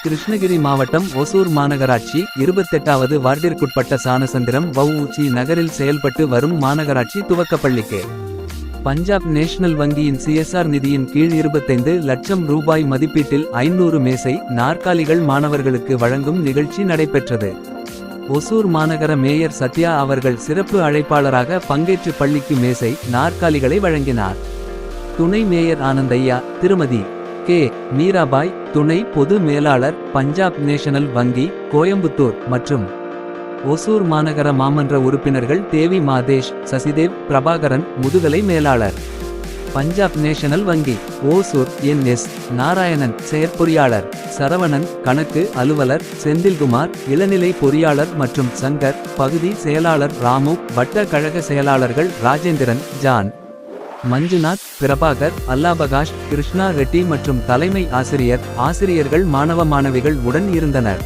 கிருஷ்ணகிரி மாவட்டம் ஒசூர் மாநகராட்சி 28வது வார்டிற்குட்பட்ட சானசந்திரம் வஉசி நகரில் செயல்பட்டு வரும் மாநகராட்சி துவக்கப்பள்ளிக்கு பஞ்சாப் நேஷனல் வங்கியின் CSR நிதியின் கீழ் 25 லட்சம் ரூபாய் மதிப்பீட்டில் 500 மேசை நாற்காலிகள் மாணவர்களுக்கு வழங்கும் நிகழ்ச்சி நடைபெற்றது. ஒசூர் மாநகர மேயர் சத்யா அவர்கள் சிறப்பு அழைப்பாளராக பங்கேற்று பள்ளிக்கு மேசை நாற்காலிகளை வழங்கினார். துணை மேயர் ஆனந்தையா, திருமதி கே. மீராபாய், துணை பொது மேலாளர் பஞ்சாப் நேஷனல் வங்கி கோயம்புத்தூர் மற்றும் ஒசூர் மாநகர மாமன்ற உறுப்பினர்கள் தேவி மாதேஷ், சசிதேவ், பிரபாகரன் முதுகலை மேலாளர் பஞ்சாப் நேஷனல் வங்கி ஓசூர் NS நாராயணன் செயற்பொறியாளர், சரவணன் கணக்கு அலுவலர், செந்தில்குமார் இளநிலை பொறியாளர் மற்றும் சங்கர் பகுதி செயலாளர், ராமு வட்ட கழக செயலாளர்கள் ராஜேந்திரன், ஜான், மஞ்சுநாத், பிரபாகர், அல்லாபகாஷ், கிருஷ்ணா ரெட்டி மற்றும் தலைமை ஆசிரியர்கள் மாணவ மாணவிகள் உடன் இருந்தனர்.